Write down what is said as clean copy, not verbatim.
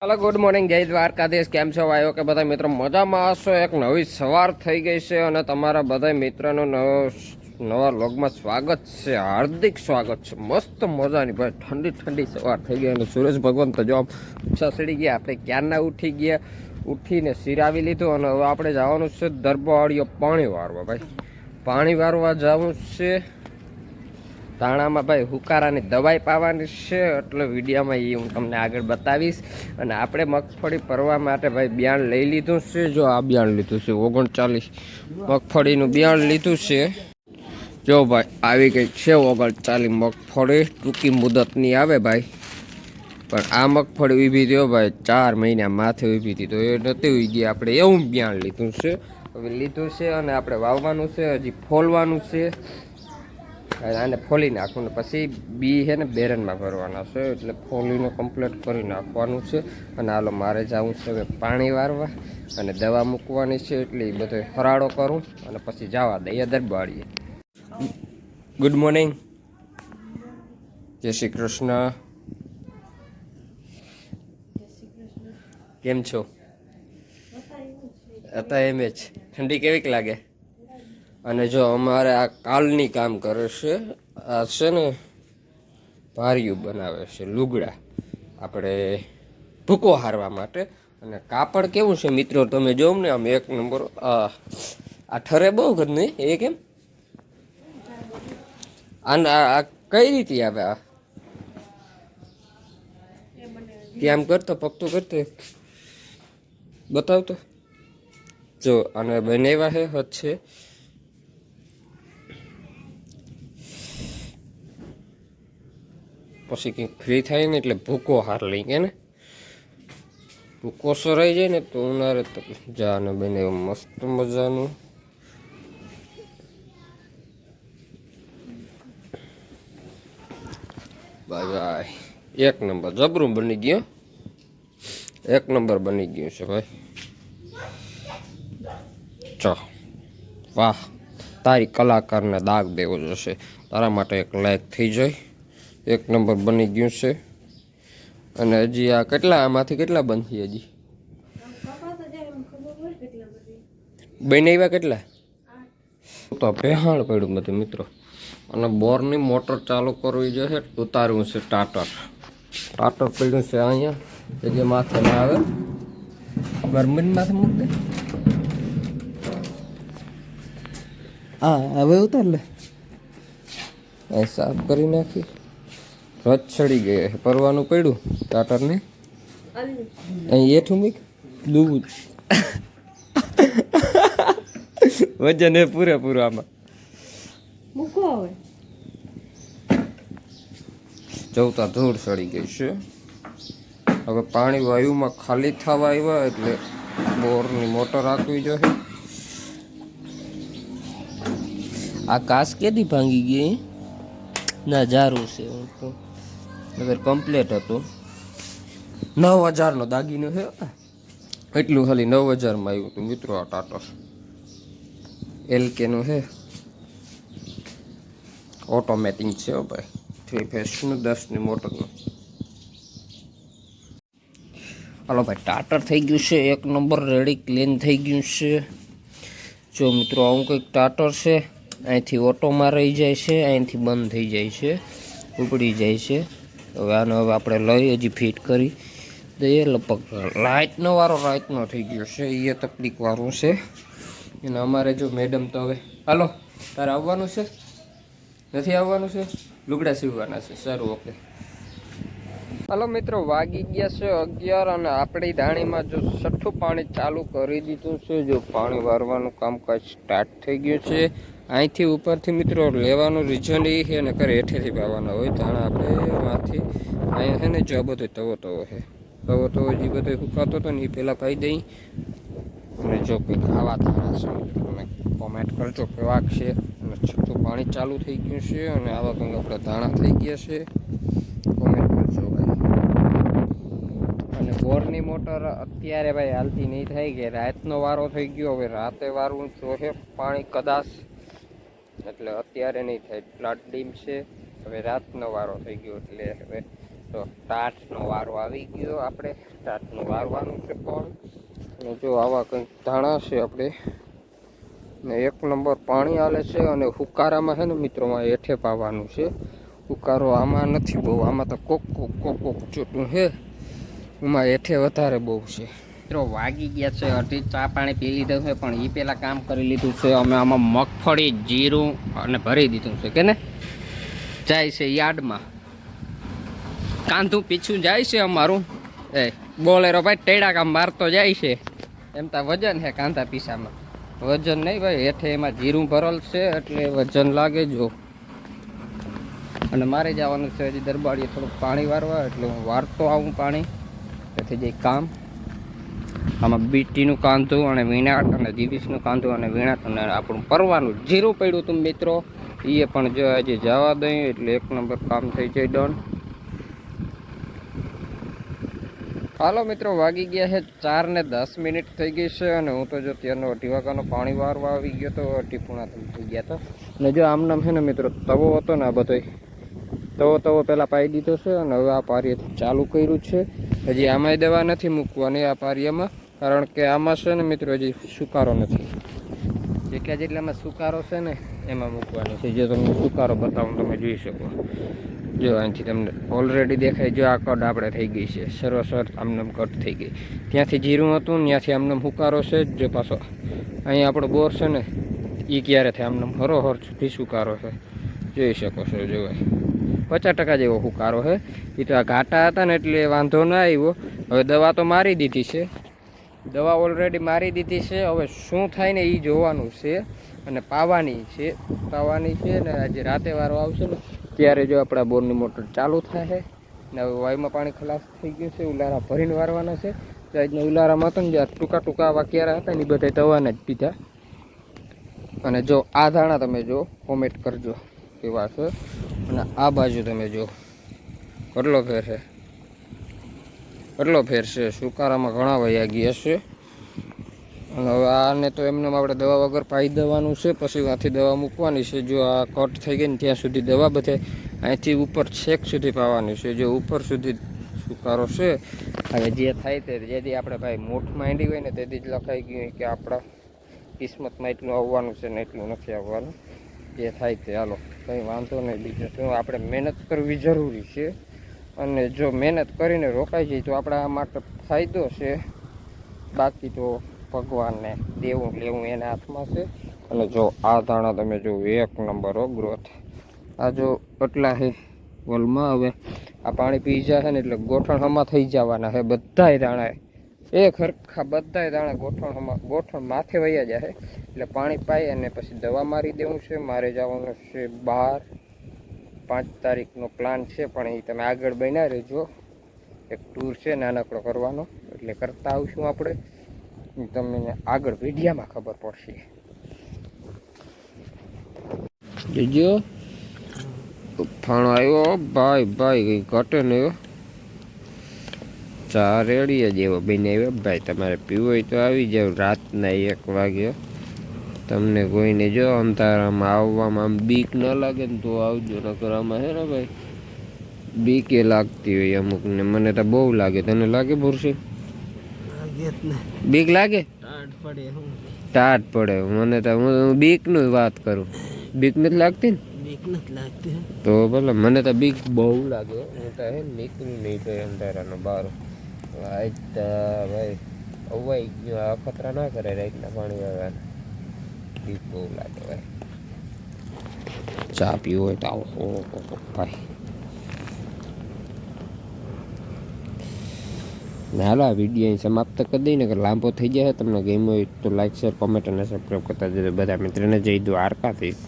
Hello good morning जय દ્વારકાધીશ કેમ છો ભાઈઓ કે બધા મિત્રો મજામાં હશો। એક નવી સવાર થઈ ગઈ છે અને તમારા બધા મિત્રોનું નવા વ્લોગમાં સ્વાગત છે, હાર્દિક સ્વાગત છે। મસ્ત મજાની ભાઈ ઠંડી ઠંડી સવાર થઈ ગઈ અને સૂરજ ભગવાન તો જો ઊંચા ચડી ગયા। આપણે ક્યારના ઉઠી ગયા, ઉઠીને સિરાવી લીધું અને હવે આપણે જવાનું છે દરબારીઓ પાણી વારવા। ભાઈ પાણી વારવા જવું છે ધાણામાં ભાઈ હુકારાની દવાઈ પાવાની છે, એટલે વિડીયોમાં એ હું તમને આગળ બતાવીશ। અને આપણે મગફળી ભરવા માટે ભાઈ બિયાણ લઈ લીધું છે। જો આ બિયાણ લીધું છે 39 મગફળીનું બિયાણ લીધું છે। જો ભાઈ આવી ગઈ છે 39 મગફળી, ટૂંકી મુદતની આવે ભાઈ, પણ આ મગફળી ઊભી થયો ભાઈ 4 મહિના માથે ઊભી હતી, તો એ નથી ઉઈ ગઈ। આપણે એવું બિયાણ લીધું છે, હવે લીધું છે અને આપણે વાવવાનું છે, હજી ફોલવાનું છે। આને ફોલી નાખવું ને પછી બી છે ને બેરનમાં ભરવાના છે, એટલે ફોલીને કમ્પ્લીટ કરી નાખવાનું છે। અને હાલો મારે જવું છે હવે પાણી વારવા અને દવા મૂકવાની છે, એટલે એ બધો ફરાળો કરું અને પછી જવા દઈએ દરબારીએ। ગુડ મોર્નિંગ, જય શ્રી કૃષ્ણ, કેમ છો? હતા એમ જ। ઠંડી કેવીક લાગે? અને જો અમારે આ કાલની કામ કરે છે, આ છે ને ભારિયું બનાવે છે લુગડા આપણે ભૂકો હારવા માટે। અને કાપડ કેવું છે મિત્રો તમે જોવો ને આમ એક નંબર। આ ઠરે બહુ ઘરની એ કેમ આ કઈ રીતે આવે? આ કેમ કરતો પગતું કરતો બતાવતો જો, અને બનાવ્યા છે વચ્ચે પછી કંઈક ફ્રી થાય ને એટલે ભૂકો હાર લઈ ગયા ને, ભૂકો સરાઈ જાય ને તો ઉનાળે તો જાને બને મસ્ત મજાનું। બાય બાય, એક નંબર જબરું બની ગયું, એક નંબર બની ગયું છે ભાઈ। ચો વાહ, તારી કલાકારને દાગ દેવો જશે, તારા માટે એક લાયક થઈ જાય। એક નંબર બની ગયું છે। અને હજી આ કેટલા આમાંથી કેટલા બનશે? હજી બનાવ્યા કેટલા તો ભેહાણ પડ્યું બધું મિત્રો। અને બોરની મોટર ચાલુ કરવી જોઈએ, ઉતારવું છે ટાટર પડ્યું છે અહીંયા, જે માથે ના આવે ગરમીની માથે મૂકતે। હા હવે ઉતાર લે, સાફ કરી નાખી। રજ ચડી ગઈ પરવાનું પડ્યું ટાટરને, અહીં એઠું મીક દૂધ વજન એ પૂરેપૂરું આમાં મૂકો। હવે જવતા ધૂળ ચડી ગઈ છે। હવે પાણી વાયુમાં ખાલી થવા આવ્યા એટલે બોરની મોટર રાખવી જોઈએ। આ કાચ કેદી ભાંગી ગઈ ના જારું છે, અગર કમ્પ્લેટ હતું 9000નો દાગીનો છે, એટલું ખાલી 9000માં આવ્યું હતું મિત્રો। આ ટાટર એલકેનું છે, ઓટોમેટિક છે ભાઈ, 3 ફેસનું 10ની મોટરનું। હાલો ભાઈ ટાટર થઈ ગયું છે એક નંબર રેડી, ક્લીન થઈ ગયું છે। જો મિત્રો આવું કંઈક ટાટર છે, અહીંથી ઓટોમાં રહી જાય છે, અહીંથી બંધ થઈ જાય છે, ઉપડી જાય છે। હવે આને હવે આપણે લઈ હજી ફિટ કરી દઈએ। લગભગ રાતનો વારો રાતનો થઈ ગયો છે, એ તકલીફ વાળું છે। અને અમારે જો મેડમ તો હવે હાલો તારે આવવાનું છે નથી આવવાનું છે, લુગડા સીવવાના છે, સારું ઓકે। હાલો મિત્રો વાગી ગયા છે 11 અને આપણી ધાણીમાં જો છઠ્ઠું પાણી ચાલુ કરી દીધું છે। જો પાણી વારવાનું કામકાજ સ્ટાર્ટ થઈ ગયું છે। અહીંથી ઉપરથી મિત્રો લેવાનું રીઝન એ છે ને કરે હેઠેથી પાવાના હોય ધાણા, આપણે માંથી અહીંયા છે ને જો આ બધો તવો છે, તવો જે બધો સુકાતો હતો ને એ પહેલાં પાઈ દઈ। અને જો કંઈક આવા ધાણા છે મિત્રો તમે કોમેન્ટ કરજો કેવાક છે। અને છઠ્ઠું પાણી ચાલુ થઈ ગયું છે અને આવા કંઈક આપણે ધાણા થઈ ગયા છે, કોમેન્ટ કરજો ભાઈ। અને બોરની મોટર અત્યારે ભાઈ હાલતી નહીં થાય કે રાતનો વારો થઈ ગયો, હવે રાતે વારવું જોઈએ પાણી કદાચ, એટલે અત્યારે નહીં થાય, પ્લાટ ડીમ છે, હવે રાતનો વારો થઈ ગયો એટલે હવે તો ટાટનો વારો આવી ગયો, આપણે ટાટનું વારવાનું છે પણ. અને જો આવા કંઈક ધાણા છે આપણે ને 1 નંબર પાણી હાલે છે. અને હુકારામાં છે ને મિત્રોમાં હેઠે પાવાનું છે. હુકારો આમાં નથી બહુ, આમાં તો કોક ચોટું છે, એમાં હેઠે વધારે બહુ છે. મિત્રો વાગી ગયા છે 2:30, ચા પાણી પી લીધું છે પણ એ પહેલાં કામ કરી લીધું છે. અમે આમાં મગફળી જીરું અને ભરી દીધું છે કે ને જાય છે યાર્ડમાં. કાંધું પીછું જાય છે અમારું. બોલેરો ભાઈ ટેડા કામ મારતો જાય છે. એમ તો વજન છે કાંધા પીસામાં, વજન નહીં ભાઈ. હેઠે એમાં જીરું ભરલ છે એટલે વજન લાગે જો. અને મારે જવાનું છે હજી દરબારીએ થોડુંક પાણી વારવા, એટલે હું વારતો આવું પાણી. તેથી જે કામ આમાં બીટીનું કાંધું અને વીણાટ અને દિવીસનું કાંધું અને વીણાટ અને આપણું પરવાનું જીરું પડ્યું હતું મિત્રો, એ પણ જો હજી જવા દઈએ એટલે 1 નંબર કામ થઈ જાય ડન. હાલો મિત્રો, વાગી ગયા છે 4:10 થઈ ગઈ છે. અને હું તો જો ત્યારનો 2 વાગ્યાનો પાણી વારવા આવી ગયો તો 2:30 થઈ ગયા હતા. અને જો આમનામ છે ને મિત્રો તવો હતો ને, આ બધો તવો પહેલાં પાઈ દીધો છે. અને હવે આ પારીએ ચાલુ કર્યું છે. હજી આમાંય દવા નથી મૂકવાની આ પારીયામાં, કારણ કે આમાં છે ને મિત્રો હજી સુકારો નથી. જેટલામાં સુકારો છે ને એમાં મૂકવાની છે. જે તમને સુકારો બતાવું તમે જોઈ શકો. જો અહીંથી તમને ઓલરેડી દેખાય, જો આ કટ આપણે થઈ ગઈ છે સર્વસર આમનામ કટ થઈ ગઈ. ત્યાંથી જીરું હતું, ત્યાંથી આમનામ હુકારો છે. જો પાછો અહીંયા આપણો બોર છે ને એ ક્યારે થાય આમનામ હરોહર સુધી સુકારો છે, જોઈ શકો છો. જોવાય 50% જેવો હુકારો છે. એ તો આ ઘાટા હતા ને એટલે વાંધો ના આવ્યો. હવે દવા તો મારી દીધી છે, દવા ઓલરેડી મારી દીધી છે. હવે શું થાય ને એ જોવાનું છે. અને પાવાની છે ને આજે રાતે વારો આવશે ને ત્યારે જો આપણા બોરની મોટર ચાલુ થાય. ને હવે વાયુમાં પાણી ખલાસ થઈ ગયું છે, ઉલારા ભરીને વારવાના છે. આજના ઉલારામાં હતા ને જ્યાં ટૂંકા આવા ક્યારે હતા ને એ બધા દવાના જ પીધા. અને જો આ ધાણા તમે જો કોમેન્ટ કરજો કેવા છે. અને આ બાજુ તમે જો કેટલો ફેર છે, સુકારામાં ઘણા વયા ગયા છે. અને હવે આને તો એમને આપણે દવા વગર પાઈ દેવાનું છે, પછી આથી દવા મૂકવાની છે. જો આ કટ થઈ ગઈ ને ત્યાં સુધી દવા બધે અહીંથી ઉપર છેક સુધી પાવાની છે. જો ઉપર સુધી સુકારો છે. હવે જે થાય તે જેથી આપણે ભાઈ મોઠ માંડી હોય ને તેથી જ લખાઈ ગયું કે આપણા કિસ્મતમાં એટલું આવવાનું છે ને એટલું નથી આવવાનું. જે થાય તે હાલો, કંઈ વાંધો નહીં. બીજું શું, આપણે મહેનત કરવી જરૂરી છે. અને જો મહેનત કરીને રોકાઈ જાય તો આપણા માટે ફાયદો છે. બાકી તો ભગવાનને દેવું લેવું એના હાથમાં છે. અને જો આ દાણા તમે જો 1 નંબર ગ્રોથ. આ જો એટલા છે વલમાં. હવે આ પાણી પી જશે ને એટલે ગોઠણ હમા થઈ જવાના છે બધાય દાણા. એક હરખા બધાય દાણા ગોઠણ માથે વયા જાય. એટલે પાણી પાઈ અને પછી દવા મારી દેવું છે. મારે જવાનું છે બહાર, 5 તારીખનો પ્લાન છે. પણ એ તમે આગળ બન્યા રહેજો. એક ટૂર છે નાનકડો કરવાનો, એટલે કરતા આવશું આપણે. તમને આગળ વિડીયામાં ખબર પડશે. જોજો ફાણો આવ્યો ભાઈ કંઈ ઘટે નહીં. ચા રેડીએ જેવો બનાવ્યો ભાઈ. તમારે પીવો હોય તો આવી જાવ. રાતના 1 વાગ્યો. તમને કોઈને જો અંધારામાં આવવામાં આમ બીક ન લાગે ને તો આવજો. નકર આમાં હે ને ભાઈ બીકે લાગતી હોય અમુકને. મને તો બહુ લાગે. તને લાગે ભૂરશે? બીક લાગે? ટાટ પડે. મને તો હું બીકનું વાત કરું. બીક નથી લાગતી ને? બીક નથી લાગતી તો ભલે. મને તો બીક બહુ લાગે. હું તો હે નીકળ્યું નહીં તો અંધારાનો બહાર. આજ તો ભાઈ અવાઈ ગયો. અખતરા ના કરે રાતના પાણી વાળવાના. બીક બહુ લાગે ભાઈ. ચા પીવો હોય તો આવો ભાઈ. હાલો આ વિડીયો સમાપ્ત કરી દઈને કે લાંબો થઈ જાય. તમને ગેમ હોય તો લાઈક, શેર, કોમેન્ટ અને સબસ્ક્રાઈબ કરતા જજો. બધા મિત્રોને જઈ દ્વારકાધીશ.